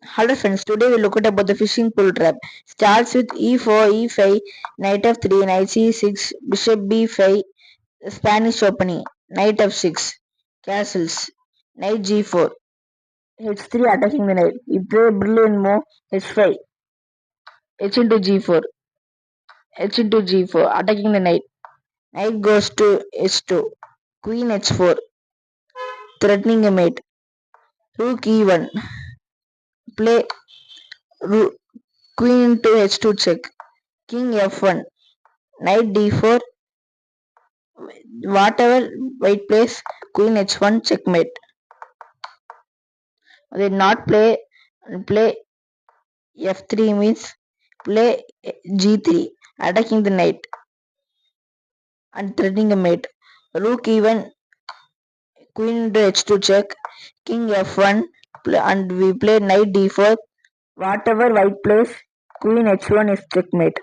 Hello friends, today we look at about the fishing pool trap. Starts with e4, e5, knight f3, knight c6, bishop b5, Spanish opening, knight f6, castles, knight g4, h3 attacking the knight. We play brilliant move h5, h into g4, h into g4, attacking the knight. Knight goes to h2, queen h4, threatening a mate. Rook e1, play queen into h2 check, king f1, knight d4, whatever white plays, queen h1 checkmate. They not play f3 means play g3, attacking the knight and threatening a mate. Rook e1, queen into h2 check, king f1, and we play knight d4. Whatever white plays, queen h1 is checkmate.